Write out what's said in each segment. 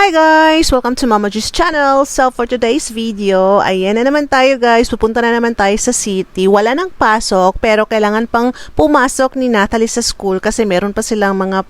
Hi guys! Welcome to Mama G's channel. So for today's video, ayan na naman tayo guys. Pupunta na naman tayo sa city. Wala nang pasok pero kailangan pang pumasok ni Natalie sa school kasi meron pa silang mga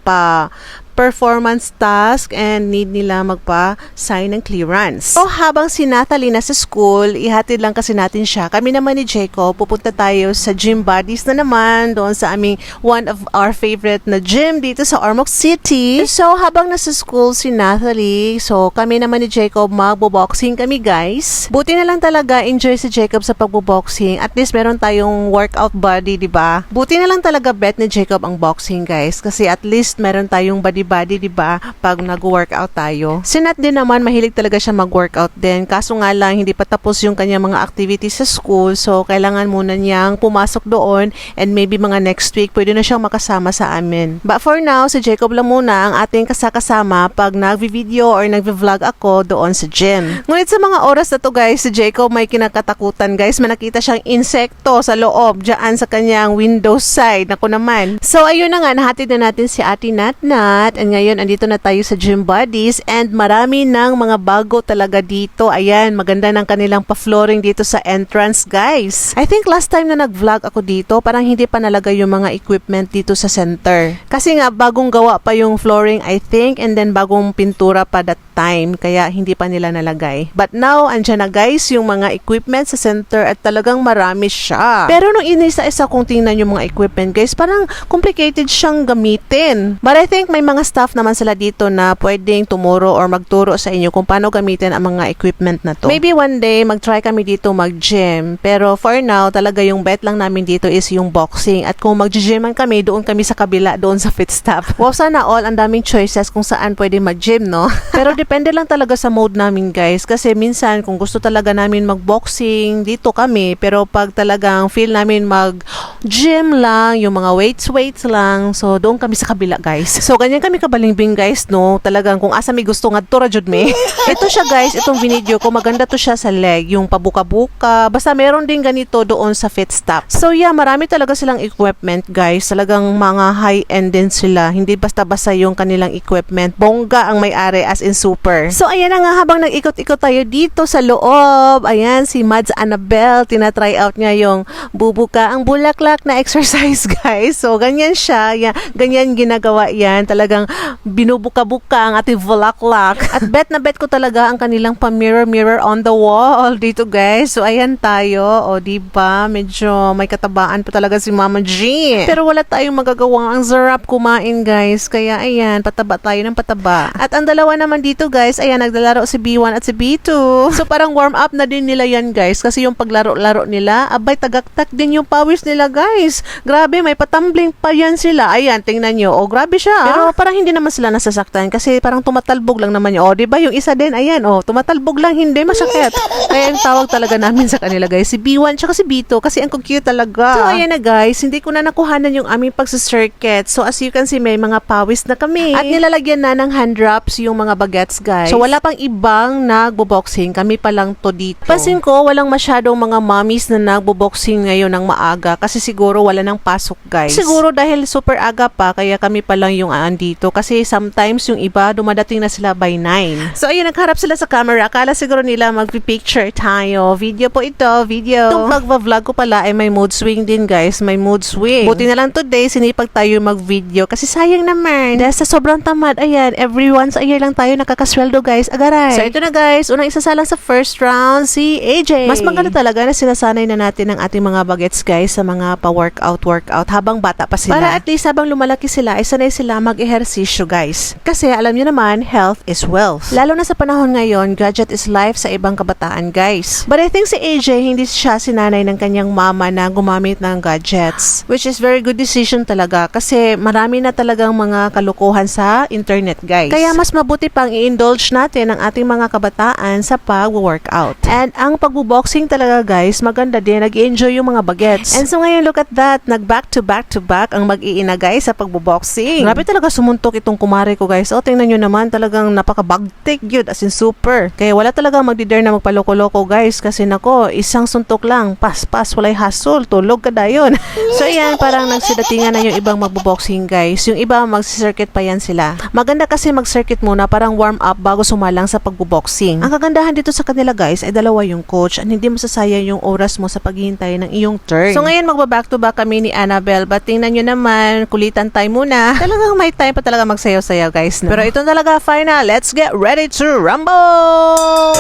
performance task and need nila magpa-sign ng clearance. So habang si Natalie nasa school, ihatid lang kasi natin siya. Kami naman ni Jacob, pupunta tayo sa gym buddies na naman doon sa aming one of our favorite na gym dito sa Ormoc City. So habang nasa school si Natalie, so kami naman ni Jacob magbo-boxing kami guys. Buti na lang talaga enjoy si Jacob sa pagbo-boxing. At least meron tayong workout buddy, di ba? Buti na lang talaga bet ni Jacob ang boxing guys kasi at least meron tayong body, di ba? Pag nag-workout tayo. Si Nat din naman, mahilig talaga siya mag-workout din. Kaso nga lang, hindi pa tapos yung kanyang mga activities sa school. So, kailangan muna niyang pumasok doon and maybe mga next week, pwede na siyang makasama sa amin. But for now, si Jacob lang muna ang ating kasama pag nag-video or nag-vlog ako doon sa gym. Ngunit sa mga oras na to guys, si Jacob may kinakatakutan guys. May nakita siyang insekto sa loob, dyan sa kanyang window side. Naku naman. So, ayun na nga, nahatid na natin si Ate Nat. And ngayon, andito na tayo sa gym buddies and marami ng mga bago talaga dito. Ayan, maganda ng kanilang pa-flooring dito sa entrance guys. I think last time na nag-vlog ako dito, parang hindi pa nalagay yung mga equipment dito sa center. Kasi nga, bagong gawa pa yung flooring I think and then bagong pintura pa that time. Kaya hindi pa nila nalagay. But now, andyan na guys yung mga equipment sa center at talagang marami siya. Pero nung inisa-isa kong tingnan yung mga equipment guys, parang complicated siyang gamitin. But I think may mga staff naman sila dito na pwedeng tumuro or magturo sa inyo kung paano gamitin ang mga equipment na to. Maybe one day, mag-try kami dito mag-gym. Pero for now, talaga yung bet lang namin dito is yung boxing. At kung mag-gyman kami, doon kami sa kabila, doon sa fit stop. Wow, sana all, ang daming choices kung saan pwede mag-gym, no? Pero depende lang talaga sa mode namin, guys. Kasi minsan, kung gusto talaga namin mag-boxing, dito kami. Pero pag talagang feel namin mag-gym lang, yung mga weights lang, so doon kami sa kabila, guys. So, ganyan kami kabalingbing guys, no? Talagang kung asa may gusto nga tura jud me. Ito siya guys, itong video ko, maganda to siya sa leg, yung pabuka-buka. Basta meron din ganito doon sa fit stop. So yeah, marami talaga silang equipment guys. Talagang mga high-end din sila. Hindi basta-basta yung kanilang equipment. Bongga ang may-ari as in super. So ayan na nga, habang nag-ikot-ikot tayo dito sa loob. Ayan, si Mads Annabelle, tinatry out niya yung bubuka ang bulaklak na exercise guys. So ganyan siya. Yeah, ganyan ginagawa yan. Talagang binubuka-buka ang ating bulaklak. At bet na bet ko talaga ang kanilang pa-mirror on the wall dito guys. So ayan tayo. O diba, medyo may katabaan pa talaga si Mama G. Pero wala tayong magagawa. Ang sarap kumain guys. Kaya ayan, pataba tayo ng pataba. At ang dalawa naman dito guys, ayan, naglalaro si B1 at si B2. So parang warm up na din nila yan guys. Kasi yung paglaro-laro nila, abay tagaktak din yung pawis nila guys. Grabe, may patumbling pa yan sila. Ayan, tingnan nyo. O grabe siya. Pero parang hindi naman sila nasasaktan kasi parang tumatalbog lang naman yun. O, diba? Yung isa din, ayan, tumatalbog lang, hindi masakit. Kaya yung tawag talaga namin sa kanila, guys, si B1 tsaka si B2 kasi ang cute talaga. So, ayan na, guys, hindi ko na nakuhanan yung aming pagsa-circuit. So, as you can see, may mga pawis na kami. At nilalagyan na ng hand drops yung mga bagets, guys. So, wala pang ibang nagbo-boxing. Kami pa lang to dito. Pansin ko, walang masyadong mga mommies na nagbo-boxing ngayon ng maaga kasi siguro wala nang pasok, guys. Siguro dahil super aga pa, kaya kami pa lang yung andito kasi sometimes yung iba dumadating na sila by 9. So ayun, nagharap sila sa camera. Akala siguro nila mag-picture tayo. Video po ito, video. Itong pag-vlog ko pala ay may mood swing din guys. May mood swing. Buti na lang today, sinipag tayo mag-video kasi sayang naman. Dahil sa sobrang tamad, ayan, every once a year lang tayo nakakasweldo guys. Agaray. So ito na guys, unang isasalang sa first round, si AJ. Mas maganda talaga na sinasanay na natin ang ating mga bagets guys sa mga pa-workout habang bata pa sila. Para at least habang lumalaki sila, ay sanay sila mag-ehersisyo guys. Kasi alam niyo naman, health is wealth. Lalo na sa panahon ngayon, gadget is life sa ibang kabataan guys. But I think si AJ, hindi siya sinanay ng kanyang mama na gumamit ng gadgets. Which is very good decision talaga kasi marami na talagang mga kalukuhan sa internet guys. Kaya mas mabuti pang i-indulge natin ang ating mga kabataan sa pag-workout. And ang pag-boxing talaga guys, maganda din. Nag-enjoy yung mga bagets. And so ngayon, look at that. Nag-back to back ang mag-iina guys sa pag-boxing. Grabe talaga sumunod huntok itong kumare ko guys. O tingnan nyo naman, talagang napaka-bagtik yun, as in super. Kaya wala talaga magdi-dare na magpaloko-loko guys, kasi nako, isang suntok lang, pas-pas, walay hassle, tulog ka dayon. So yan, parang nagsidatingan na yung ibang magbo-boxing guys. Yung iba mag-circuit pa yan sila. Maganda kasi mag-circuit muna, parang warm up bago sumalang sa pagbo-boxing. Ang kagandahan dito sa kanila guys ay dalawa yung coach at hindi masasayang yung oras mo sa paghihintay ng iyong turn. So ngayon magba-back to back kami ni Annabelle, but tingnan nyo naman, kulitan time muna. Talagang may time pa talaga magsayaw-sayaw guys. No? Pero ito talaga final, let's get ready to rumble!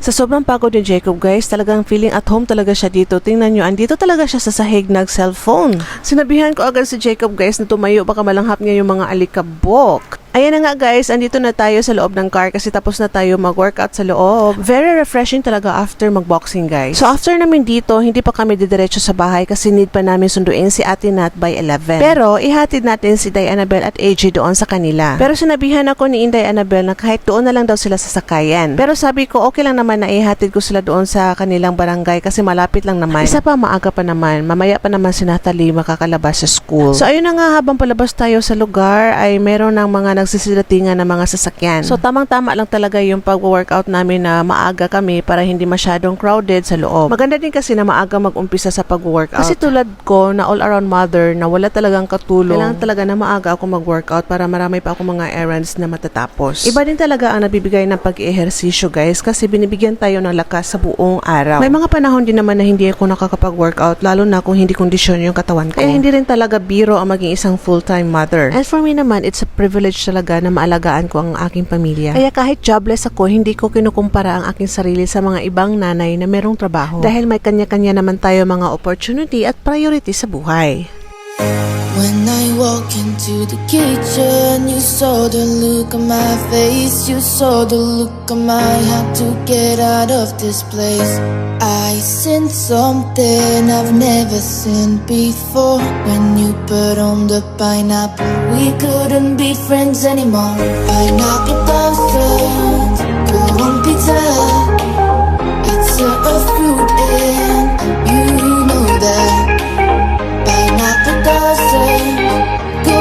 Sa sobrang pagod ni Jacob guys, talagang feeling at home talaga siya dito. Tingnan nyo, andito talaga siya sa sahig nag-cellphone. Sinabihan ko agad si Jacob guys na tumayo, baka malanghap niya yung mga alikabok. Ayan na nga guys, andito na tayo sa loob ng car kasi tapos na tayo mag-workout sa loob. Very refreshing talaga after mag-boxing guys. So after namin dito, hindi pa kami didiretso sa bahay kasi need pa namin sunduin si Ate Nat by 11. Pero ihatid natin si Day Annabelle at AJ doon sa kanila. Pero sinabihan ako ni Inday Annabelle na kahit doon na lang daw sila sasakayan. Pero sabi ko okay lang naman na ihatid ko sila doon sa kanilang barangay kasi malapit lang naman. Isa pa, maaga pa naman. Mamaya pa naman si Natalie makakalabas sa school. So ayun na nga, habang palabas tayo sa lugar ay meron ng mga nagsisidatingan ng mga sasakyan. So tamang-tama lang talaga yung pag-workout namin na maaga kami para hindi masyadong crowded sa loob. Maganda din kasi na maaga mag-umpisa sa pag-workout. Kasi tulad ko na all-around mother na wala talagang katulong, kailangan talaga na maaga ako mag-workout para marami pa ako mga errands na matatapos. Iba din talaga ang nabibigay ng pag-ehersisyo guys kasi binibigyan tayo ng lakas sa buong araw. May mga panahon din naman na hindi ako nakakapag-workout lalo na kung hindi kondisyon yung katawan ko. Kaya hindi rin talaga biro ang maging isang full-time mother. And for me naman, it's a privilege talaga na maalagaan ko ang aking pamilya. Kaya kahit jobless ako, hindi ko kinukumpara ang aking sarili sa mga ibang nanay na merong trabaho. Dahil may kanya-kanya naman tayo mga opportunity at priority sa buhay. When I walk into the kitchen, you saw the look on my face. You saw the look on my heart to get out of this place. I sensed something I've never seen before. When you put on the pineapple, we couldn't be friends anymore. Pineapple doesn't go on pizza. It's a fruit and you know that. Pineapple doesn't go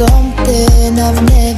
something I've never